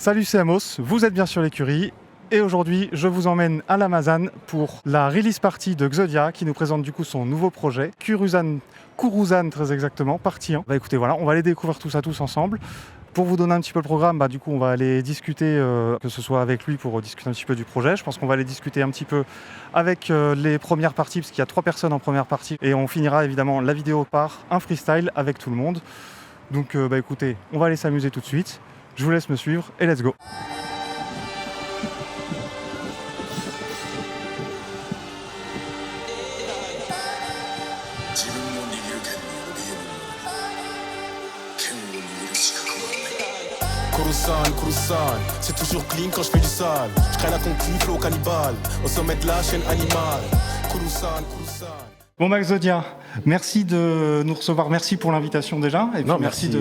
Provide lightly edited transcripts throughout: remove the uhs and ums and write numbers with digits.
Salut, c'est Amos, vous êtes bien sur l'écurie et aujourd'hui je vous emmène à la Mazane pour la release party de Xodia qui nous présente du coup son nouveau projet, Kurusan très exactement, partie 1. Bah écoutez, voilà, on va aller découvrir tout ça tous ensemble. Pour vous donner un petit peu le programme, du coup on va aller discuter, que ce soit avec lui pour discuter un petit peu du projet. Je pense qu'on va aller discuter un petit peu avec les premières parties, parce qu'il y a 3 personnes en première partie. Et on finira évidemment la vidéo par un freestyle avec tout le monde. Donc écoutez, on va aller s'amuser tout de suite. Je vous laisse me suivre et let's go. Kurusan, c'est toujours clean quand je fais du sale. Je crée la concu, flow cannibale, au sommet de la chaîne animale. Kurusan. Bon Xodia, merci de nous recevoir, merci pour l'invitation déjà, et puis Non, merci de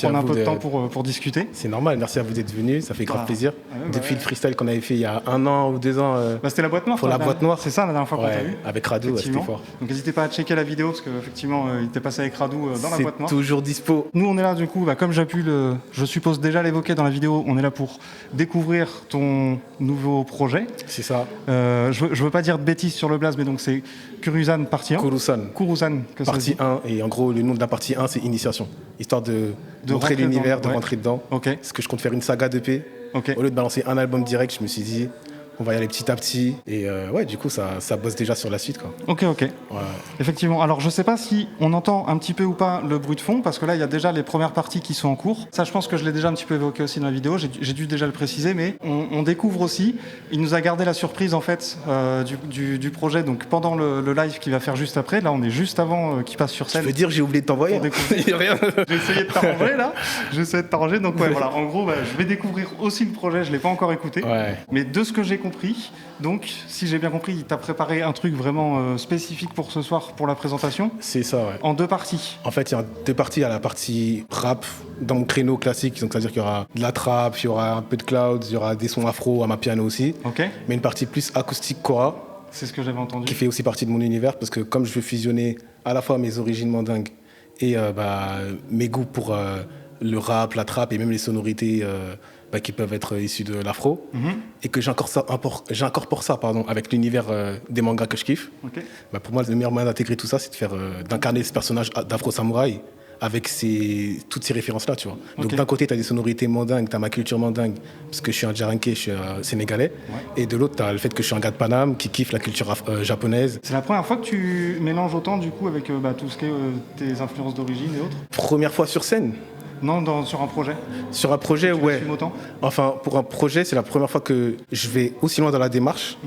prendre un peu de temps pour discuter. C'est normal, merci à vous d'être venus, ça fait grave plaisir. Ouais, Depuis le freestyle qu'on avait fait il y a 1 an ou 2 ans. C'était la boîte noire. Pour la boîte noire. C'est ça la dernière fois qu'on t'a vu. Avec Radou, c'était fort. Donc n'hésitez pas à checker la vidéo parce qu'effectivement il était passé avec Radou dans la boîte noire. C'est toujours dispo. Nous on est là du coup, comme j'ai pu je suppose déjà l'évoquer dans la vidéo, on est là pour découvrir ton nouveau projet. C'est ça. Je veux pas dire de bêtises sur le blaze, mais donc c'est Kurusan partie 1. Kurusan, partie 1, et en gros le nom de la partie 1 c'est Initiation, histoire de montrer l'univers, de rentrer dedans. Okay. Parce que je compte faire une saga d'EP. Okay. Au lieu de balancer un album direct, je me suis dit on va y aller petit à petit, et du coup ça bosse déjà sur la suite quoi. Ok. Ouais. Effectivement, alors je sais pas si on entend un petit peu ou pas le bruit de fond, parce que là il y a déjà les premières parties qui sont en cours. Ça je pense que je l'ai déjà un petit peu évoqué aussi dans la vidéo, j'ai dû déjà le préciser, mais on découvre aussi, il nous a gardé la surprise en fait du projet, donc pendant le live qu'il va faire juste après, là on est juste avant qu'il passe sur scène. Je veux dire j'ai oublié de t'envoyer. Rien. J'ai essayé de t'arranger donc ouais voilà, en gros je vais découvrir aussi le projet, je l'ai pas encore écouté, mais de ce que j'ai compris, donc si j'ai bien compris, il t'a préparé un truc vraiment spécifique pour ce soir, pour la présentation. C'est ça, ouais. En 2 parties. En fait, il y a 2 parties. Il y a la partie rap dans mon créneau classique, donc c'est-à-dire qu'il y aura de la trap, il y aura un peu de cloud, il y aura des sons afro à ma piano aussi. Ok. Mais une partie plus acoustique kora. C'est ce que j'avais entendu. Qui fait aussi partie de mon univers, parce que comme je veux fusionner à la fois mes origines mandingues et mes goûts pour le rap, la trap et même les sonorités qui peuvent être issues de l'afro, et que j'incorpore ça avec l'univers des mangas que je kiffe. Okay. Pour moi, le meilleur moyen d'intégrer tout ça, c'est d'incarner ce personnage d'afro-samouraï avec toutes ces références-là, tu vois. Donc d'un côté, tu as des sonorités mandingues, tu as ma culture mandingue, parce que je suis un Djaranké, je suis sénégalais, et de l'autre, tu as le fait que je suis un gars de Paname qui kiffe la culture japonaise. C'est la première fois que tu mélanges autant du coup avec tout ce qui est tes influences d'origine et autres? Première fois sur scène. Non, sur un projet. Sur un projet, ouais. Autant. Enfin, pour un projet, c'est la première fois que je vais aussi loin dans la démarche.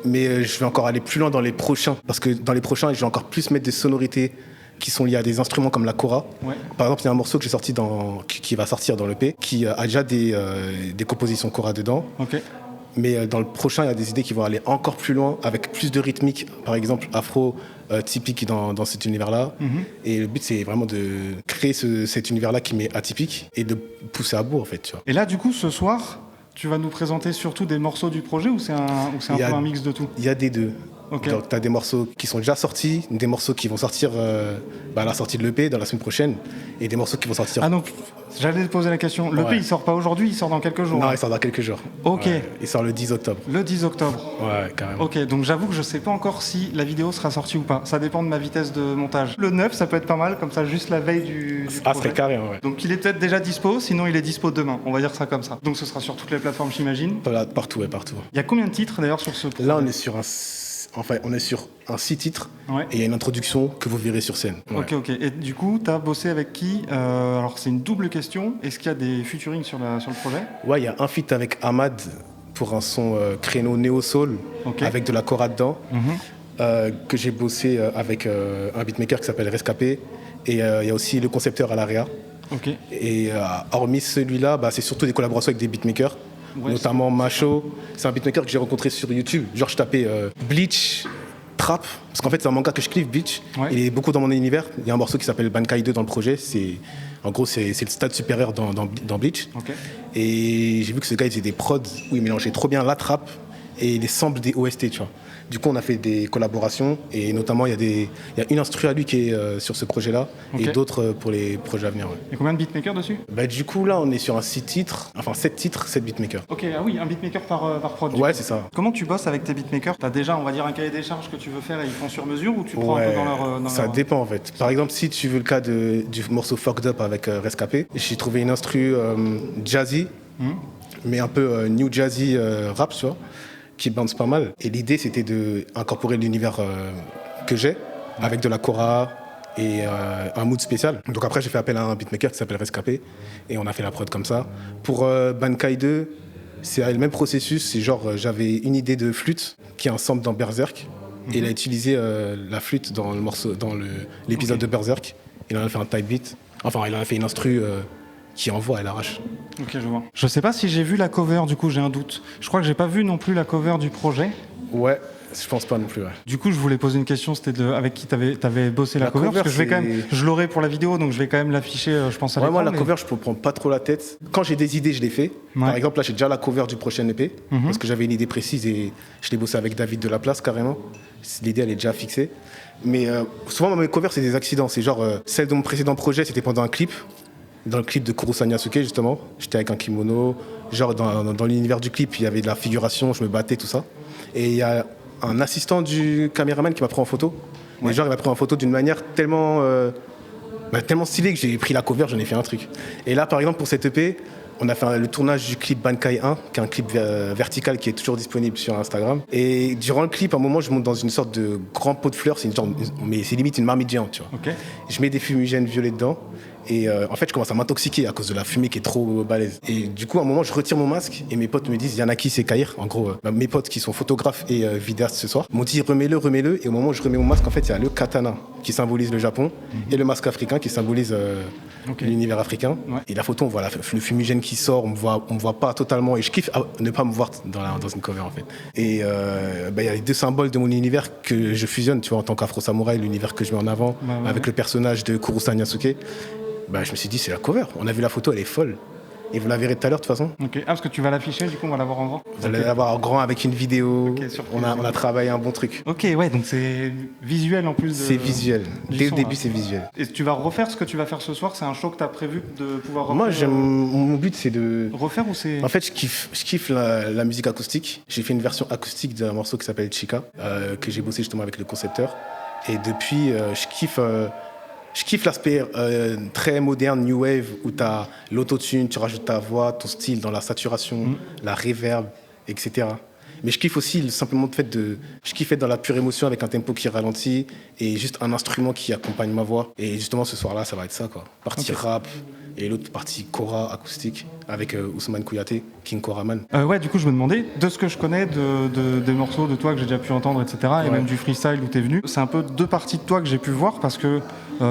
Mais je vais encore aller plus loin dans les prochains. Parce que dans les prochains, je vais encore plus mettre des sonorités qui sont liées à des instruments comme la kora. Ouais. Par exemple, il y a un morceau que j'ai sorti qui va sortir dans l'EP, qui a déjà des compositions kora dedans. Okay. Mais dans le prochain, il y a des idées qui vont aller encore plus loin, avec plus de rythmique, par exemple afro, typique dans cet univers-là. Et le but, c'est vraiment de créer cet univers-là qui m'est atypique et de pousser à bout, en fait. Tu vois. Et là, du coup, ce soir, tu vas nous présenter surtout des morceaux du projet ou c'est un peu un mix de tout? Il y a des deux. Okay. Donc, tu as des morceaux qui sont déjà sortis, des morceaux qui vont sortir à la sortie de l'EP dans la semaine prochaine, et des morceaux qui vont sortir. Ah, donc, j'allais te poser la question. L'EP, il sort pas aujourd'hui, il sort dans quelques jours? Non, il sort dans quelques jours. Ok. Ouais. Il sort le 10 octobre. Le 10 octobre. Ouais, carrément. Ok, donc j'avoue que je sais pas encore si la vidéo sera sortie ou pas. Ça dépend de ma vitesse de montage. Le 9, ça peut être pas mal, comme ça, juste la veille du projet. Ah, serait carré, ouais. Donc il est peut-être déjà dispo, sinon il est dispo demain. On va dire ça comme ça. Donc ce sera sur toutes les plateformes, j'imagine. Partout, ouais, partout. Il y a combien de titres d'ailleurs sur ce projet? Là, on est sur un 6 titres, et il y a une introduction que vous verrez sur scène. Ouais. Ok. Et du coup, tu as bossé avec qui? Alors, c'est une double question. Est-ce qu'il y a des featuring sur le projet? Ouais, il y a un feat avec Ahmad pour un son créneau néo-soul, avec de la kora dedans, que j'ai bossé avec un beatmaker qui s'appelle Rescapé. Et il y a aussi le concepteur à l'AREA. Okay. Et hormis celui-là, c'est surtout des collaborations avec des beatmakers. Ouais, notamment Macho, c'est un beatmaker que j'ai rencontré sur YouTube. Genre je tapais Bleach, Trap, parce qu'en fait c'est un manga que je kiffe, Bleach. Ouais. Il est beaucoup dans mon univers. Il y a un morceau qui s'appelle Bankai 2 dans le projet. En gros c'est le stade supérieur dans Bleach. Okay. Et j'ai vu que ce gars il faisait des prods où il mélangeait trop bien la trap et les samples des OST, tu vois. Du coup, on a fait des collaborations et notamment, il y a une instru à lui qui est sur ce projet-là et d'autres pour les projets à venir. Ouais. Il y a combien de beatmakers dessus? Bah, du coup, là, on est sur un 7 titres, 7 beatmakers. Ok, ah oui, un beatmaker par prod. Ouais, c'est ça. Comment tu bosses avec tes beatmakers? T'as déjà, on va dire, un cahier des charges que tu veux faire et ils font sur mesure ou tu prends un peu dans ça leur... dépend en fait. Par exemple, si tu veux le cas du morceau Fucked Up avec Rescapé, j'ai trouvé une instru jazzy, mais un peu new jazzy rap, tu vois, qui bounce pas mal. Et l'idée, c'était d'incorporer l'univers que j'ai, avec de la kora et un mood spécial. Donc après, j'ai fait appel à un beatmaker qui s'appelle Rescapé, et on a fait la prod comme ça. Pour Bankai 2, c'est le même processus, c'est genre, j'avais une idée de flûte, qui est un sample dans Berserk, et il a utilisé la flûte dans le morceau, dans l'épisode de Berserk. Il en a fait un type beat, enfin, il en a fait une instru qui envoie, elle arrache. Ok, je vois. Je sais pas si j'ai vu la cover, du coup j'ai un doute. Je crois que j'ai pas vu non plus la cover du projet. Ouais, je pense pas non plus. Ouais. Du coup, je voulais poser une question, c'était avec qui t'avais bossé la cover, parce que je l'aurai pour la vidéo, donc je vais quand même l'afficher, je pense à l'écran. Moi, la cover, je ne prends pas trop la tête. Quand j'ai des idées, je les fais. Par exemple, là, j'ai déjà la cover du prochain EP, parce que j'avais une idée précise et je l'ai bossé avec David de la Place, carrément. L'idée, elle est déjà fixée. Mais souvent, mes covers, c'est des accidents. C'est genre, celle de mon précédent projet, c'était pendant un clip. Dans le clip de Kurusan Yasuke, justement, j'étais avec un kimono. Genre, dans l'univers du clip, il y avait de la figuration, je me battais, tout ça. Et il y a un assistant du caméraman qui m'a pris en photo. Mais genre, il m'a pris en photo d'une manière tellement stylée que j'ai pris la cover, j'en ai fait un truc. Et là, par exemple, pour cette EP, on a fait le tournage du clip Bankai 1, qui est un clip vertical qui est toujours disponible sur Instagram. Et durant le clip, à un moment, je monte dans une sorte de grand pot de fleurs, mais c'est limite une marmite géante, tu vois. Okay. Je mets des fumigènes violets dedans. Et en fait, je commence à m'intoxiquer à cause de la fumée qui est trop balèze. Et du coup, à un moment, je retire mon masque et mes potes me disent, Yanaki, c'est Kair. En gros, mes potes qui sont photographes et vidéastes ce soir m'ont dit, remets-le. Et au moment où je remets mon masque, en fait, il y a le katana qui symbolise le Japon et le masque africain qui symbolise l'univers africain. Ouais. Et la photo, on voit le fumigène qui sort, on me voit pas totalement. Et je kiffe ne pas me voir dans une cover, en fait. Et il y a les deux symboles de mon univers que je fusionne, tu vois, en tant qu'afro-samouraï, l'univers que je mets en avant, avec le personnage de Kurusan Yasuke. Je me suis dit, c'est la cover. On a vu la photo, elle est folle. Et vous la verrez tout à l'heure, de toute façon. Ok. Ah, parce que tu vas l'afficher, du coup, on va l'avoir en grand. Vous allez l'avoir en grand avec une vidéo. Okay, on a travaillé un bon truc. Ok, ouais, donc c'est visuel en plus. C'est visuel. Dès le début, c'est visuel. Et tu vas refaire ce que tu vas faire ce soir? C'est un show que tu as prévu de pouvoir refaire? Moi, mon but, c'est de. Refaire ou c'est. En fait, je kiffe la musique acoustique. J'ai fait une version acoustique d'un morceau qui s'appelle Chica, que j'ai bossé justement avec le concepteur. Et depuis, je kiffe l'aspect très moderne, new wave, où tu as l'autotune, tu rajoutes ta voix, ton style dans la saturation, la reverb, etc. Mais je kiffe aussi simplement le fait je kiffe être dans la pure émotion avec un tempo qui ralentit et juste un instrument qui accompagne ma voix. Et justement, ce soir-là, ça va être ça, quoi. Partie rap et l'autre partie kora acoustique avec Ousmane Kouyaté, King Koraman. Ouais, du coup, je me demandais, de ce que je connais, des morceaux de toi que j'ai déjà pu entendre, etc., et même du freestyle où t'es venu, c'est un peu deux parties de toi que j'ai pu voir parce que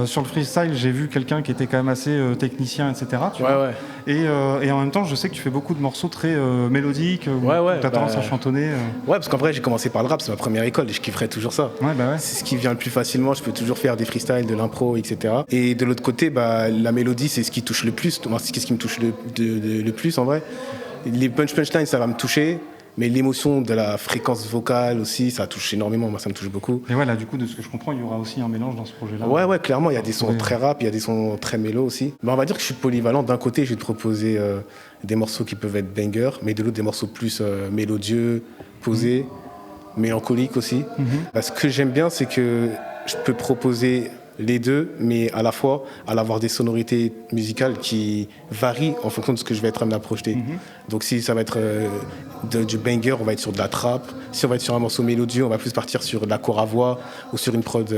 sur le freestyle, j'ai vu quelqu'un qui était quand même assez technicien, etc. Tu vois. Et en même temps, je sais que tu fais beaucoup de morceaux très mélodiques, où tu as tendance à chantonner. Ouais, parce qu'en vrai, j'ai commencé par le rap, c'est ma première école et je kifferais toujours ça. Ouais. C'est ce qui vient le plus facilement, je peux toujours faire des freestyles, de l'impro, etc. Et de l'autre côté, la mélodie, c'est ce qui touche le plus. C'est ce qui me touche le plus, en vrai. Les punchlines, ça va me toucher. Mais l'émotion de la fréquence vocale aussi, ça touche énormément, moi ça me touche beaucoup. Et ouais, là du coup, de ce que je comprends, il y aura aussi un mélange dans ce projet-là. Ouais, clairement, il y a des sons très rap, il y a des sons très mélo aussi. Mais on va dire que je suis polyvalent. D'un côté, je vais te proposer des morceaux qui peuvent être bangers, mais de l'autre, des morceaux plus mélodieux, posés, mélancoliques aussi. Ce que j'aime bien, c'est que je peux proposer les deux, mais à la fois à avoir des sonorités musicales qui varient en fonction de ce que je vais être amené à projeter. Donc si ça va être du banger, on va être sur de la trap. Si on va être sur un morceau mélodieux, on va plus partir sur de la choravoix ou sur une prod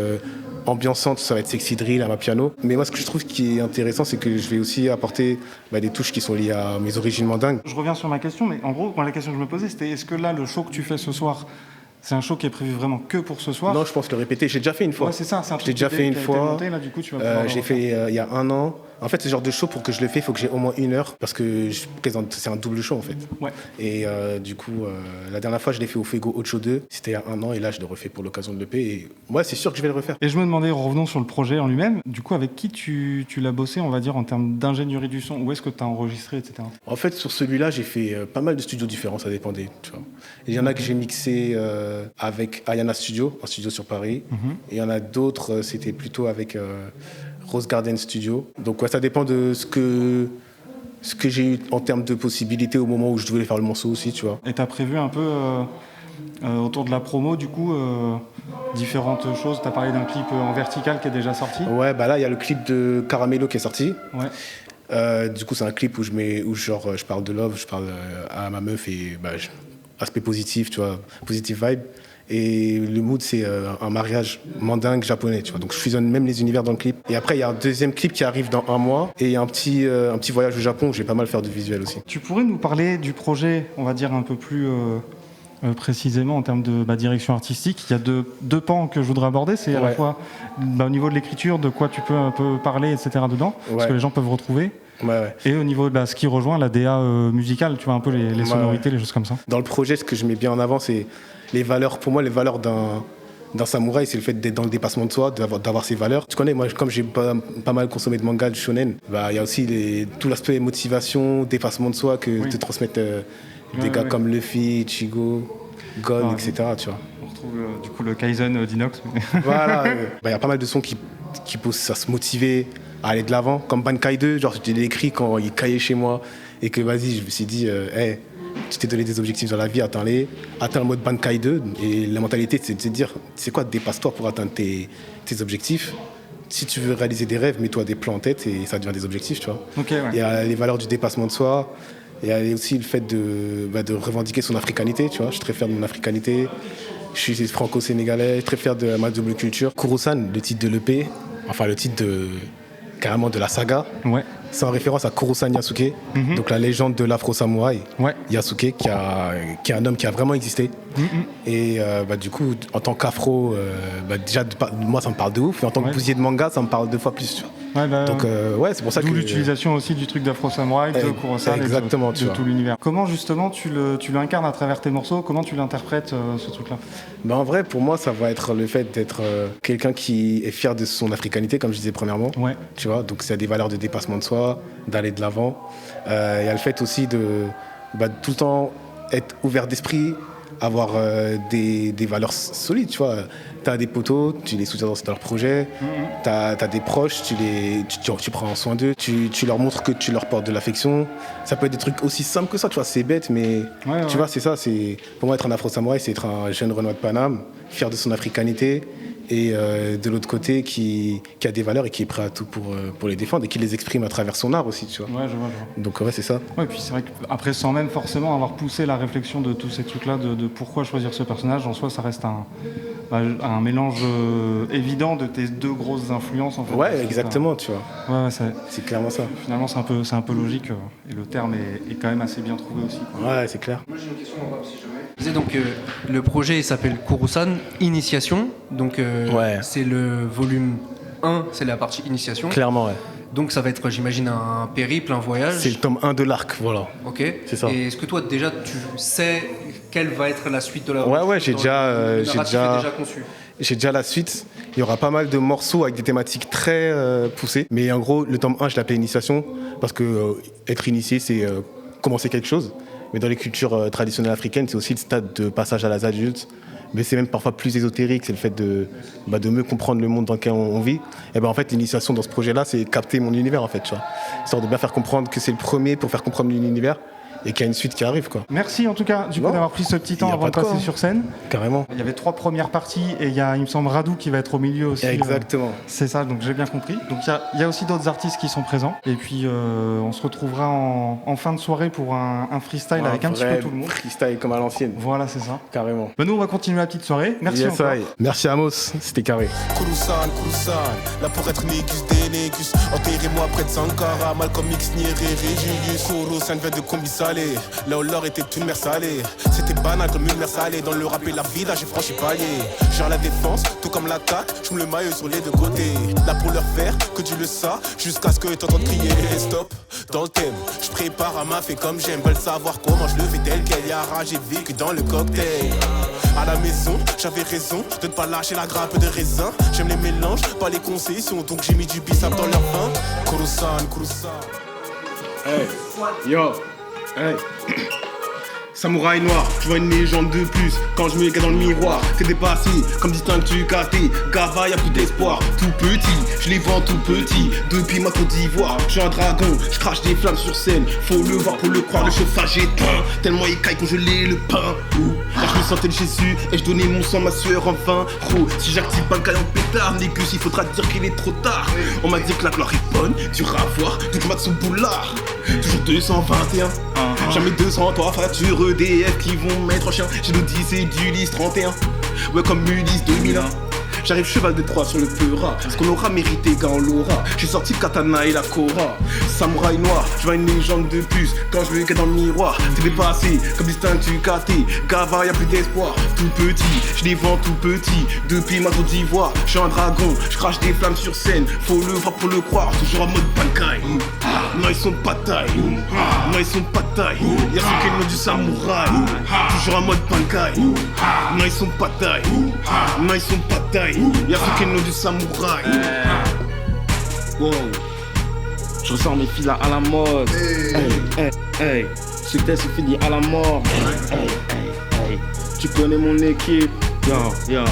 ambiançante, ça va être sexy drill, à ma piano. Mais moi, ce que je trouve qui est intéressant, c'est que je vais aussi apporter des touches qui sont liées à mes origines mandingues. Je reviens sur ma question, mais en gros, la question que je me posais, c'était est-ce que là, le show que tu fais ce soir, c'est un show qui est prévu vraiment que pour ce soir? Non, je pense le répéter. J'ai déjà fait une fois. Ouais, c'est ça. C'est un truc j'ai déjà fait une fois. Monté, là, du coup, tu vas j'ai fait il y a un an. En fait, ce genre de show, pour que je le fasse, il faut que j'ai au moins 1 heure parce que c'est un double show en fait. Ouais. Et du coup, la dernière fois, je l'ai fait au Fuego Ocho 2. C'était il y a 1 an et là, je le refais pour l'occasion de l'EP. Et ouais, c'est sûr que je vais le refaire. Et je me demandais, revenons sur le projet en lui-même, du coup, avec qui tu l'as bossé, on va dire, en termes d'ingénierie du son? Où est-ce que tu as enregistré, etc. En fait, sur celui-là, j'ai fait pas mal de studios différents, ça dépendait. Tu vois. Et il y en a que j'ai mixé avec Ayana Studio, un studio sur Paris. Et il y en a d'autres, c'était plutôt avec Rose Garden Studio. Donc ouais, ça dépend de ce que j'ai eu en termes de possibilités au moment où je devais faire le morceau aussi, tu vois. Et tu as prévu un peu, autour de la promo, du coup, différentes choses? Tu as parlé d'un clip en vertical qui est déjà sorti? Ouais, bah là, il y a le clip de Caramello qui est sorti. Ouais. Du coup, c'est un clip où je parle de love, je parle à ma meuf et aspect positif, tu vois, positive vibe. Et le mood, c'est un mariage mandingue japonais, tu vois. Donc je fusionne même les univers dans le clip. Et après, il y a un deuxième clip qui arrive dans 1 mois. Et il y a un petit voyage au Japon où je vais pas mal faire de visuel aussi. Tu pourrais nous parler du projet, on va dire un peu plus précisément en termes de direction artistique? Il y a deux pans que je voudrais aborder. C'est à la fois au niveau de l'écriture, de quoi tu peux un peu parler, etc. dedans, parce que les gens peuvent retrouver. Ouais. Et au niveau de ce qui rejoint la DA musicale, tu vois, un peu les sonorités, les choses comme ça. Dans le projet, ce que je mets bien en avant, c'est les valeurs. Pour moi, les valeurs d'un samouraï, c'est le fait d'être dans le dépassement de soi, d'avoir ses valeurs. Tu connais, moi, comme j'ai pas mal consommé de manga, de shonen, il y a aussi tout l'aspect motivation, dépassement de soi que te transmettent des gars comme Luffy, Ichigo, Gon, etc. Tu vois. On retrouve du coup le Kaizen d'Inox. Voilà, y a pas mal de sons qui poussent à se motiver, à aller de l'avant, comme Bankai 2, genre je l'ai écrit quand il caillait chez moi et que je me suis dit, tu t'es donné des objectifs dans la vie, atteins le mode Bankai 2. Et la mentalité, c'est de se dire, c'est quoi, dépasse-toi pour atteindre tes objectifs. Si tu veux réaliser des rêves, mets-toi des plans en tête et ça devient des objectifs, tu vois. Okay, ouais. Il y a les valeurs du dépassement de soi, il y a aussi le fait de revendiquer son africanité, tu vois. Je suis très fier de mon africanité, je suis franco-sénégalais, je suis très fier de ma double culture. Kuro-san, le titre de l'EP, enfin le titre carrément de la saga. Ouais. C'est en référence à Kuro-san Yasuke, donc la légende de l'afro-samouraï. Ouais. Yasuke, qui est un homme qui a vraiment existé. Et du coup, en tant qu'afro, déjà, moi, ça me parle de ouf. Et en tant que bousier de manga, ça me parle 2 fois plus. Tu vois. Donc, c'est pour ça que. D'où l'utilisation aussi du truc d'afro-samouraï, de Kuro-san, exactement, de tout l'univers. Comment, justement, tu l'incarnes à travers tes morceaux? Comment tu l'interprètes, ce truc-là? En vrai, pour moi, ça va être le fait d'être quelqu'un qui est fier de son africanité, comme je disais premièrement. Ouais. Tu vois, donc, c'est des valeurs de dépassement de soi, d'aller de l'avant. Il y a le fait aussi de tout le temps être ouvert d'esprit, avoir des valeurs solides, tu vois. Tu as des potos, tu les soutiens dans leur projet, tu as des proches, tu prends soin d'eux, tu leur montres que tu leur portes de l'affection. Ça peut être des trucs aussi simples que ça, tu vois, c'est bête, mais tu vois, c'est ça. Pour moi, être un afro-samouraï, c'est être un jeune Renoir de Paname, fier de son africanité, et de l'autre côté, qui a des valeurs et qui est prêt à tout pour les défendre et qui les exprime à travers son art aussi, tu vois. Ouais, je vois. Donc c'est ça. Ouais, et puis c'est vrai qu'après, sans même forcément avoir poussé la réflexion de tous ces trucs-là, de pourquoi choisir ce personnage, en soi, ça reste un mélange évident de tes 2 grosses influences, en fait. Ouais, exactement, tu vois. Ouais, c'est clairement ça. Finalement, c'est un peu logique, et le terme est quand même assez bien trouvé aussi, quoi. Ouais, c'est clair. Moi, j'ai une question, si jamais. Donc, le projet s'appelle Kuro-san Initiation, donc c'est le volume 1, c'est la partie initiation. Clairement, ouais. Donc ça va être, j'imagine, un périple, un voyage. C'est le tome 1 de l'arc, voilà. Ok. C'est ça. Et est-ce que toi, déjà, tu sais quelle va être la suite de la Ouais, j'ai déjà conçu. J'ai déjà la suite. Il y aura pas mal de morceaux avec des thématiques très poussées. Mais en gros, le tome 1, je l'appelais Initiation parce que être initié, c'est commencer quelque chose. Mais dans les cultures traditionnelles africaines, c'est aussi le stade de passage à l'âge adulte. Mais c'est même parfois plus ésotérique, c'est le fait de mieux comprendre le monde dans lequel on vit. Et en fait, l'initiation dans ce projet-là, c'est capter mon univers, en fait, tu vois. Histoire de bien faire comprendre que c'est le premier pour faire comprendre l'univers et qu'il y a une suite qui arrive, quoi. Merci en tout cas d'avoir pris ce petit temps avant de passer sur scène. Carrément. Il y avait 3 premières parties et il y a, il me semble, Radou qui va être au milieu aussi. Exactement. C'est ça, donc j'ai bien compris. Donc il y a aussi d'autres artistes qui sont présents. Et puis on se retrouvera en fin de soirée pour un freestyle avec un petit peu tout le monde. Freestyle comme à l'ancienne. Voilà, c'est ça. Carrément. Nous, on va continuer la petite soirée. Merci encore. Merci Amos, c'était carré. Kuro-san, là pour être Négus des Négus. Enterrez-moi près de Sankara, Malcolm X, Nyerere, Julius. Kuro-san vient de Combisale, salé. Là où l'or était une mer salée. C'était banal comme une mer salée. Dans le rap et la vida, j'ai franchi palier. Genre la défense, tout comme l'attaque. Je me le maillot sur les deux côtés. Là pour leur faire que tu le sais. Jusqu'à ce que t'entends crier stop. Dans le thème, je prépare à ma fait comme j'aime. Veulent savoir comment je le fais tel quel. Y'a rage et vécu dans le cocktail. À la maison, j'avais raison de ne pas lâcher la grappe de raisin. J'aime les mélanges, pas les concessions. Donc j'ai mis du bissap dans leur vin. Kurusan, Kurusan. Hey, yo, hey. Samouraï noir, tu vois une légende de plus. Quand je me regarde dans le miroir, t'es dépassé, comme distinct tu caté. Gava, y'a plus d'espoir, tout petit, je les vends tout petit. Depuis ma Côte d'Ivoire, je suis un dragon, je crache des flammes sur scène. Faut le voir pour le croire, le chauffage est teint. Tellement il caille congelé le pain. Là je me sentais le Jésus et je donnais mon sang, ma sueur en vain. Si j'active pas le caille en pétard, négus, il faudra dire qu'il est trop tard. On m'a dit que la gloire est bonne, du ravoir, du mat sous boulard. Toujours 221, jamais 203 factures EDF qui vont mettre en chien. J'ai l'Odyssée d'Ulysse 31, ouais comme Ulysse 2001. J'arrive cheval de Troie sur le Peura. Ce qu'on aura mérité, gars, on l'aura. J'ai sorti le katana et la Kora. Samouraï noir, je vois une légende de plus. Quand je me regarde dans le miroir, t'es dépassé, comme distinct tu caté. Gava, y'a plus d'espoir, tout petit, je les vends tout petit. Depuis ma Côte d'Ivoire, je suis un dragon, je crache des flammes sur scène. Faut le voir pour le croire, toujours en mode Bankai. Non, ils sont pas taille, non, ils sont pas taille. Y'a ce qu'est le nom du samouraï, toujours en mode Bankai. Non, ils sont pas taille, non, ils sont pas taille. Y'a ce qu'est le nom du samouraï. Wow. Je ressors mes filles à la mode. Hey, hey, succès c'est fini à la mort. Hey. Tu connais mon équipe. Yo.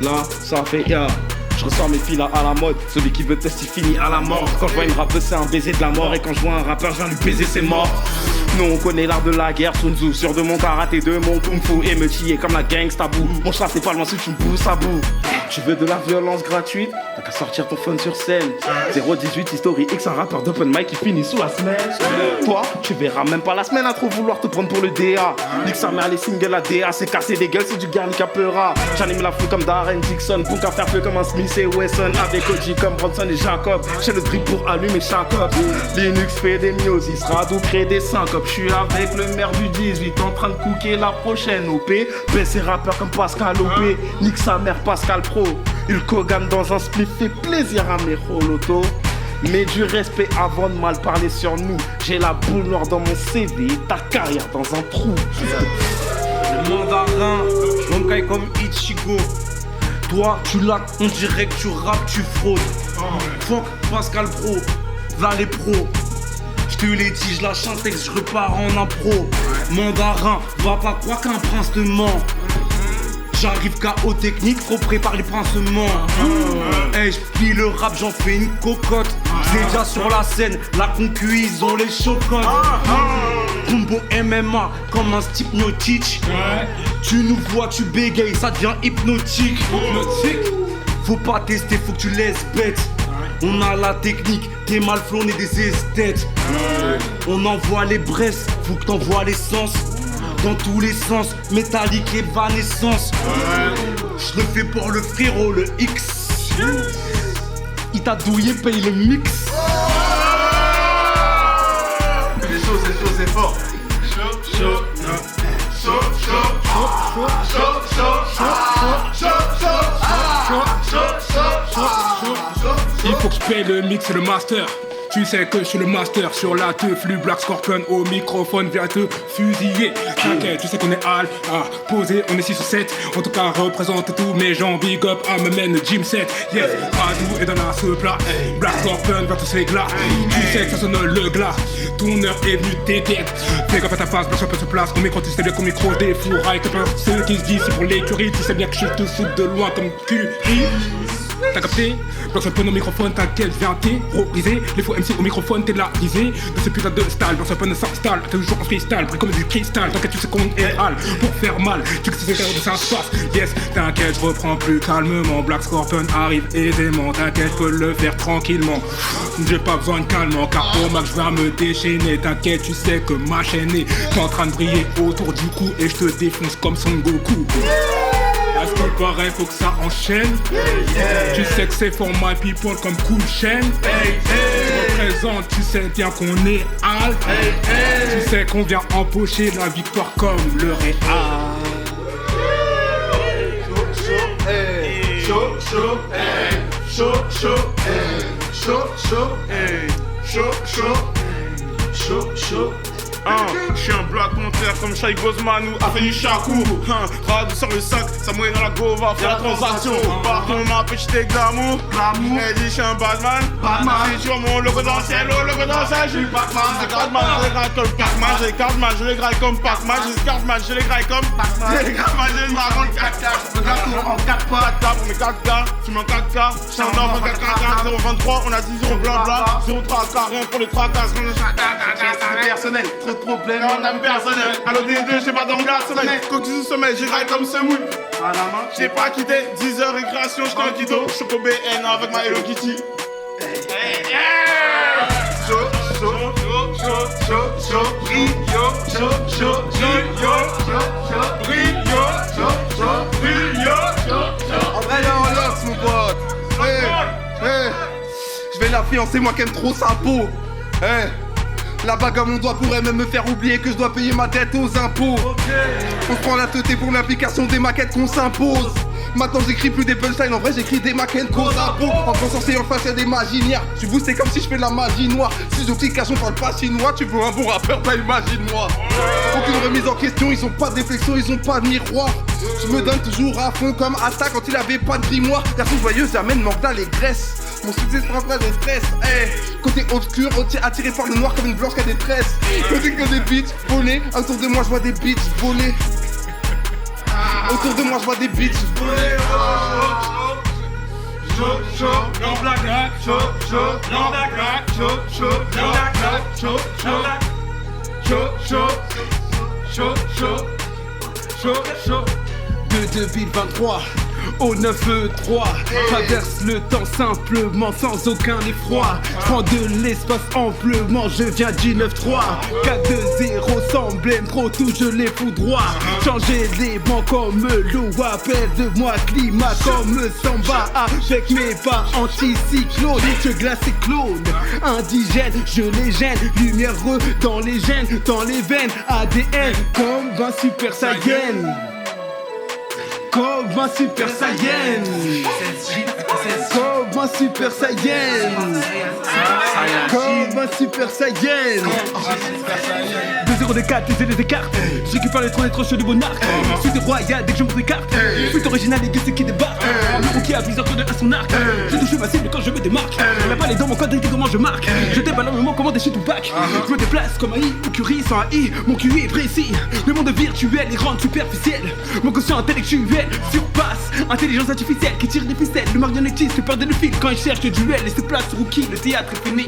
Là, ça fait Je ressors mes filles à la mode. Celui qui veut tester finit à la mort. Quand je vois une rappeuse c'est un baiser de la mort. Et quand je vois un rappeur je viens lui baiser c'est mort. Nous on connaît l'art de la guerre, Sun Tzu. Sûr de mon karaté, de mon kung fu. Et me chiller comme la gangsta boo. Mon chat c'est pas loin si tu me pousses à bout. Tu veux de la violence gratuite? T'as qu'à sortir ton phone sur scène. 018 History X, un rappeur d'open mic qui finit sous la semaine. Toi, tu verras même pas la semaine à trop vouloir te prendre pour le DA. Nique sa mère, les singles à DA, c'est casser des gueules, c'est du Garnica Peura. J'anime la foule comme Darren Dixon, pour qu'à faire feu comme un Smith et Wesson. Avec OG comme Bronson et Jacob. J'ai le drip pour allumer Jacob. Linux fait des miosis, Radou crée des syncopes. J'suis avec le maire du 18 en train de cooker la prochaine OP. Baisser rappeur comme Pascal OP. Nique sa mère Pascal Pro. Hulk Hogan dans un split fait plaisir à mes rolotos. Mais du respect avant de mal parler sur nous. J'ai la boule noire dans mon CV et ta carrière dans un trou. Le mandarin, Honkai comme Ichigo. Toi, tu lattes, on dirait que tu rappes, tu fraudes. Fuck Pascal Pro, là les pros. J'te l'ai dit, j'lâche un texte, j'repars en impro. Mandarin, va pas croire qu'un prince te ment. J'arrive KO technique, faut préparer les pincements. Hey, j'plie le rap, j'en fais une cocotte. C'est déjà sur la scène, la concu, ils ont les chocottes. Combo MMA, comme un Steve Miocic. Tu nous vois, tu bégayes, ça devient hypnotique. Faut pas tester, faut que tu laisses bête. On a la technique, t'es mal flon et des esthètes. On envoie les braises, faut que t'envoies l'essence. Dans tous les sens, métallique et évanescence. Je le fais pour le frérot, le X. Il t'a douillé, paye le mix. C'est chaud, c'est fort. Il faut que je paye le mix et le master. Tu sais que je suis le master sur la teuf. Le Black Scorpion au microphone vient te fusiller. T'inquiète, tu sais qu'on est all posé, on est 6 ou 7. En tout cas, représente tous mes gens. Big up à me mène Jim 7. Yes, Radou est dans la soupe là. Black Scorpion vient tous les glas. Tu sais que ça sonne le glas. Ton heure est venue t'aider. Fais gaffe à ta face, Black Scorpion se place. Au micro, tu sais bien qu'au micro des fourrailles. Que ceux qui se disent c'est pour l'écurie. Tu sais bien que je te fous de loin comme cul. T'as capté? Black Scorpion au microphone, t'inquiète, viens terroriser. Les faux MC au microphone, t'es la risée. De ce putain de style, Black Scorpion s'installe. Toujours en freestyle, brille comme du cristal. T'inquiète, tu sais qu'on est hal pour faire mal. Tu sais que c'est ça se passe. Yes, t'inquiète, je reprends plus calmement. Black Scorpion arrive aisément. T'inquiète, je peux le faire tranquillement. J'ai pas besoin de calmement, car au max, je vais me déchaîner. T'inquiète, tu sais que ma chaîne est en train de briller autour du cou. Et je te défonce comme Son Goku. À ce qu'il paraît, faut que ça enchaîne. Tu sais que c'est for my people comme Cool Chain. présente, tu sais bien qu'on est alt. Tu sais qu'on vient empocher la victoire comme le Real. Je suis un Black Panther comme Shai Gozman ou Afeni Shakur. Rade sur le sac, ça mouille dans la go, va faire la transaction. Pardon ma petite glamour. Elle dit je suis un Batman. C'est sur mon logo dans le ciel, oh logo dans le ciel, je suis Batman. J'ai Cartman, je les graille comme Pac-Man. J'ai Cartman, je les graille comme Pac-Man. J'ai Cartman, je les graille comme Pac-Man. J'ai Cartman, je les graille comme 4K. Regarde tout en 4 pas. 4K pour mes 4K, tu mets en 4K. Je suis un enfant 4K, 023, on a 10 0 blanc blanc. 0 3K, rien pour les 3K. C'est personnel, trop de problèmes. Non, dame personnelle. Allo D2, j'ai pas d'anglais sommeil. Coquille sous sommeil, j'ai graille comme semoule. J'ai pas quitté 10 heures récréation, j'étais en kiddo. Choco BN avec ma Hello Kitty. En vrai, là, on lance, mon pote. Je vais la fiancer, moi qui aime trop sa peau. La bague à mon doigt pourrait même me faire oublier que je dois payer ma dette aux impôts. On se prend la teuté pour l'application des maquettes qu'on s'impose. Maintenant j'écris plus des punchlines, en vrai j'écris des maquettes qu'aux impôts. En transcensé en face y'a des maginières. Tu vois c'est comme si je fais de la magie noire. Si j'optication parle pas chinois, tu veux un bon rappeur, bah imagine-moi. Aucune remise en question, ils ont pas de réflexion, ils ont pas de miroir. Je me donne toujours à fond comme Asta quand il avait pas de grimoire. Garçon joyeux, j'amène Morda les graisses. Mon succès se prend pas de stress. Côté obscur, attiré par le noir comme une blanche qui a des tresses. Côté que des bitches volées, autour de moi je vois des bitches voler. Autour de moi je vois des bitches voler. De 2023 au 9-3, traverse le temps simplement sans aucun effroi. Prends de l'espace amplement, je viens du 9-3. 4-2-0 sans blême, trop tout je les foudroie. Changer les bancs comme l'eau, appelle de moi climat comme Samba. Avec mes pas anticyclone, je glace et clone. Indigène, je les gêne, lumière dans les gènes, dans les veines. ADN comme un super saiyan. Comme un super saiyan. Comme un super saiyan. Comme un super saiyan. 2-0 des 4, les des cartes. Je récupère les troches du monarque. Suite royale dès que je me écarte. Suite originale et c'est qui débarque. Le qui a plusieurs cordes à son arc. J'ai touché ma cible quand je me démarque. La balle est dans mon code et comment je marque. Je déballe le moment comment déchire tout bac. Je me déplace comme un I ou Curie sans un I. Mon QI est précis. Le monde virtuel est rendu superficiel. Mon quotient intellectuel surpasse intelligence artificielle qui tire des ficelles. Le marionnettiste fait perdre le fil quand il cherche le duel et se place rookie. Le théâtre est fini.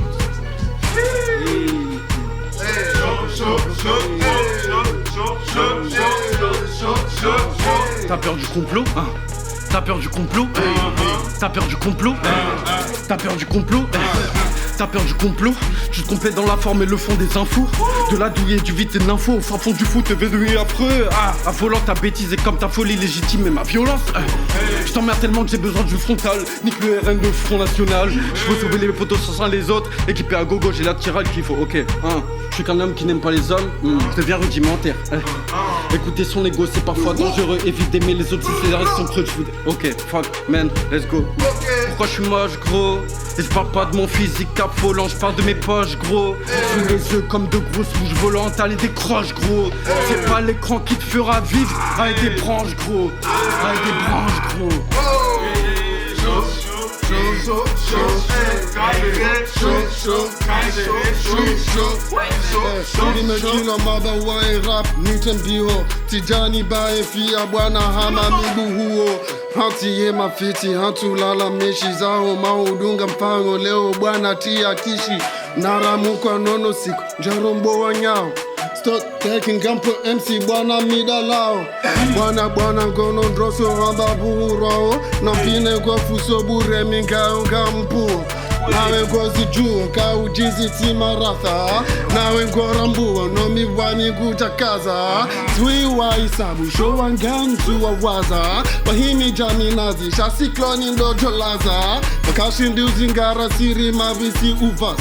T'as peur du complot, hein? T'as peur du complot? T'as peur du complot? T'as peur du complot? T'as peur du complot? Je te complète dans la forme et le fond des infos. De la douille et du vide et de l'info. Au fin fond du foot, devenu affreux. Affolant ta bêtise et comme ta folie légitime et ma violence. Je t'emmerde tellement que j'ai besoin du frontal. Nique le RN de Front National. Je veux sauver les potos sans les autres. Équipé à gogo, j'ai la tirale qu'il faut. Ok, je suis qu'un homme qui n'aime pas les hommes. Je deviens rudimentaire. Écouter son ego, c'est parfois dangereux. Évite d'aimer les autres si c'est la raison creux. Ok, fuck, man, let's go. Pourquoi je suis moche, gros? Et je parle pas de mon physique affolant, je parle de mes poches, gros. Sous les yeux comme de grosses bouches volantes, allez décroche, gros. C'est pas l'écran qui te fera vivre, avec des branches, gros. Avec des branches, gros. Nimejina madawa rap nitembiho tijani bae fia bwana hama mibu huo hatiye mafiti hatulala meshi zao maudunga mpango leo bwana tia kishi naramuka nono siku jarombo wanyao Stop taking campo MC bwana mida lao Bwana ngono ndroso hamba buhurao Nampine kwa fuso bure mingao kampu Nawe ngozi juu ka ujizi timaratha Nawe ngorambuo no miwani kutakaza Tui wa isabu show wangantu wa waza Wahimi jaminazi shasikloni ndo jolaza Makashi ndiuzi ngara siri mavisi uvas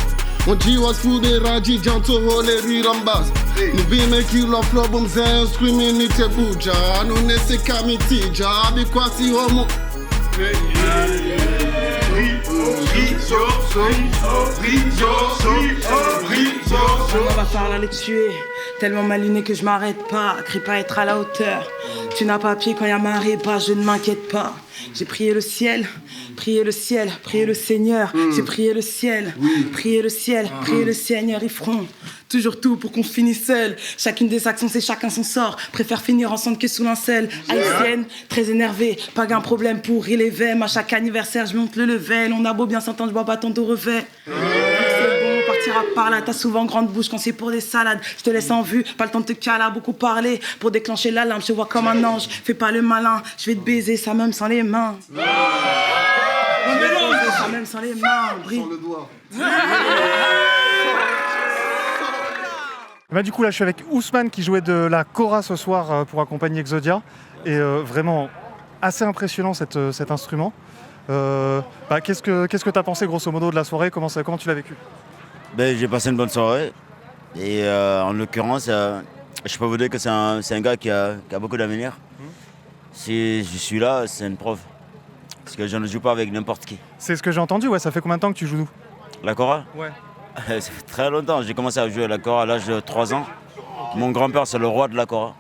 Onjiwa fube raji janto hole rirambas. Nubime kilo flobum zen screaming nite buja. Anunese kamitija abikwasi homo. On va falloir les tuer. Tellement malinés que je m'arrête pas. Crie pas être à la hauteur. Tu n'as pas pied quand y a marée bas, je ne m'inquiète pas. J'ai prié le ciel, prié le ciel, prié le Seigneur. J'ai prié le ciel, prié le ciel, prié le Seigneur. Ils feront toujours tout pour qu'on finisse seul. Chacune des actions, c'est chacun son sort. Préfère finir ensemble que sous linceul. Haïtienne, très énervée, pas qu'un problème pour rire les veines. À chaque anniversaire, je monte le level. On a beau bien s'entendre, je bois pas ton dos revêt. Partira par là, t'as souvent grande bouche quand c'est pour des salades. Je te laisse en vue, pas le temps de te caler à beaucoup parler. Pour déclencher l'alarme, je te vois comme un ange. Fais pas le malin, je vais te baiser, ça même sans les mains. Ça même sans les mains, brille. Sur le doigt. Bah, du coup, là, je suis avec Ousmane qui jouait de la kora ce soir pour accompagner Exodia. Et vraiment assez impressionnant cet instrument. Qu'est-ce que tu as pensé grosso modo de la soirée? Comment tu l'as vécu? J'ai passé une bonne soirée. Et en l'occurrence, je peux vous dire que c'est un gars qui a beaucoup d'avenir. Si je suis là, c'est une preuve. Parce que je ne joue pas avec n'importe qui. C'est ce que j'ai entendu, ouais. Ça fait combien de temps que tu joues? La kora? Ouais. Ça fait très longtemps. J'ai commencé à jouer à la kora à l'âge de 3 ans. Mon grand-père, c'est le roi de la kora.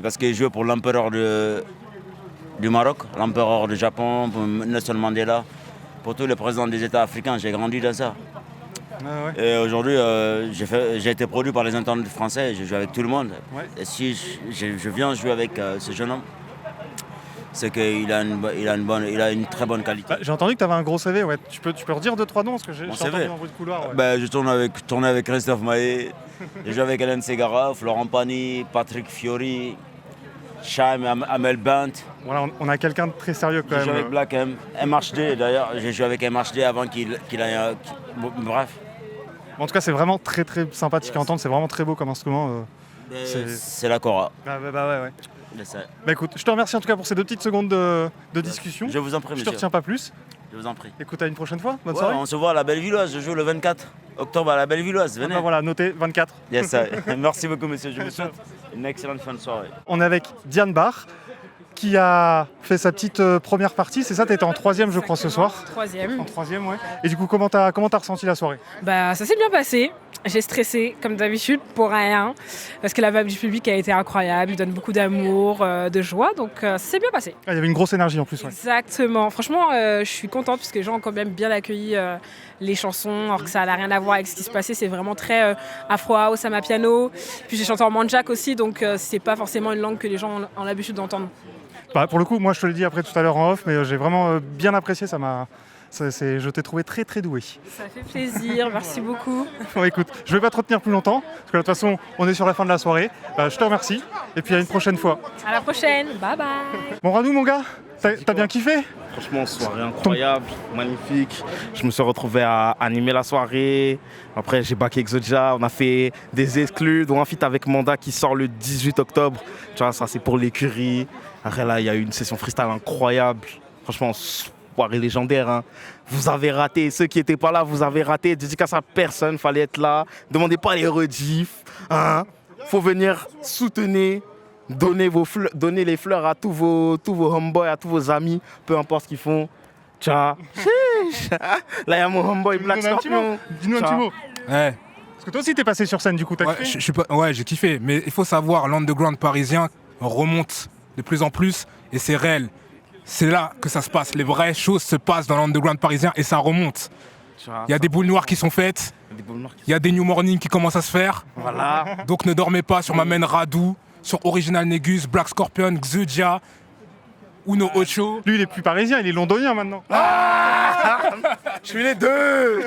Parce qu'il jouait pour l'empereur du Maroc, l'empereur du Japon, pour Nelson Mandela, pour tous les présidents des États africains. J'ai grandi dans ça. Ah ouais. Et aujourd'hui, j'ai été produit par les internautes français. J'ai joué avec tout le monde. Ouais. Et si je viens jouer avec ce jeune homme, c'est qu'il a une très bonne qualité. J'ai entendu que tu avais un gros CV, ouais. Tu peux redire 2-3 noms parce que j'ai entendu un bruit de couloir. Ouais. Je tourne avec Christophe Maé, j'ai joué avec Hélène Ségara, Florent Pagny, Patrick Fiori, Chaim, Amel Bent. Voilà, on a quelqu'un de très sérieux quand même. J'ai joué avec Black M, MHD d'ailleurs, j'ai joué avec MHD avant qu'il ait... Bref. En tout cas, c'est vraiment très très sympathique à entendre, c'est vraiment très beau comme instrument. C'est la kora. Ouais. Écoute, je te remercie en tout cas pour ces 2 petites secondes de discussion. Je vous en prie, monsieur. Je te retiens pas plus. Je vous en prie. Écoute, à une prochaine fois. Bonne soirée. On se voit à la Bellevilloise. Je joue le 24 octobre à la Bellevilloise. Venez. Voilà, notez 24. Yes, ça. Merci beaucoup, monsieur. Je vous souhaite une excellente fin de soirée. On est avec Diane Barr qui a fait sa petite première partie. C'est ça, t'étais en 3e, je crois, ce soir. 3e. En 3e, ouais. Et du coup, comment t'as ressenti la soirée? Ça s'est bien passé. J'ai stressé, comme d'habitude, pour rien. Parce que la vibe du public a été incroyable. Il donne beaucoup d'amour, de joie. Donc, ça s'est bien passé. Il y avait une grosse énergie en plus. Ouais. Exactement. Franchement, je suis contente parce que les gens ont quand même bien accueilli les chansons. Alors que ça n'a rien à voir avec ce qui se passait. C'est vraiment très afro house, amapiano. Puis j'ai chanté en mandjak aussi. Donc, c'est pas forcément une langue que les gens ont l'habitude d'entendre. Pour le coup, moi je te l'ai dit après tout à l'heure en off, mais j'ai vraiment bien apprécié, je t'ai trouvé très très doué. Ça fait plaisir, merci beaucoup. Bon, écoute, je vais pas te retenir plus longtemps, parce que de toute façon on est sur la fin de la soirée. Je te remercie, et puis à une prochaine fois. À la prochaine, bye bye. Bon Radou mon gars, t'as bien kiffé? Franchement, soirée incroyable, magnifique. Je me suis retrouvé à animer la soirée. Après, j'ai backé Exodia. On a fait des exclus, dont un feat avec Manda qui sort le 18 octobre. Tu vois, ça c'est pour l'écurie. Après là, il y a eu une session freestyle incroyable. Franchement, soirée légendaire. Hein. Vous avez raté. Ceux qui n'étaient pas là, vous avez raté. Dédicace à personne, fallait être là. Demandez pas les rediffs. Hein. Faut venir soutenir. Donnez les fleurs à tous vos homeboys, à tous vos amis, peu importe ce qu'ils font. Tcha. Là, il y a mon homeboy Black Scorpion. Dis-nous un petit mot. Ouais. Parce que toi aussi, t'es passé sur scène, du coup, t'as kiffé? J'ai kiffé. Mais il faut savoir, l'underground parisien remonte de plus en plus et c'est réel. C'est là que ça se passe. Les vraies choses se passent dans l'underground parisien et ça remonte. Il y a des boules noires qui sont faites. Il y a des new morning qui commencent à se faire. Voilà. Donc ne dormez pas sur ma main Radou, sur Original Negus, Black Scorpion, Exodia, Uno Ocho. Lui, il est plus parisien, il est londonien maintenant. Je suis les deux.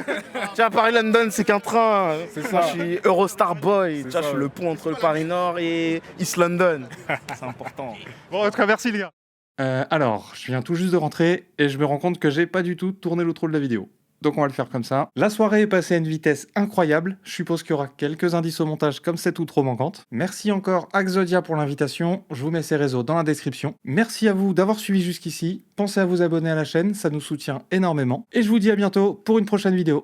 Tu vois, Paris-London, c'est qu'un train. C'est ça. Moi, je suis Eurostar Boy. Tu vois, je suis le pont entre le Paris-Nord et East London. C'est important. Bon, en tout cas, merci les gars. Alors, je viens tout juste de rentrer et je me rends compte que j'ai pas du tout tourné l'outro de la vidéo. Donc on va le faire comme ça. La soirée est passée à une vitesse incroyable. Je suppose qu'il y aura quelques indices au montage comme cette outro manquante. Merci encore à Exodia pour l'invitation. Je vous mets ses réseaux dans la description. Merci à vous d'avoir suivi jusqu'ici. Pensez à vous abonner à la chaîne, ça nous soutient énormément. Et je vous dis à bientôt pour une prochaine vidéo.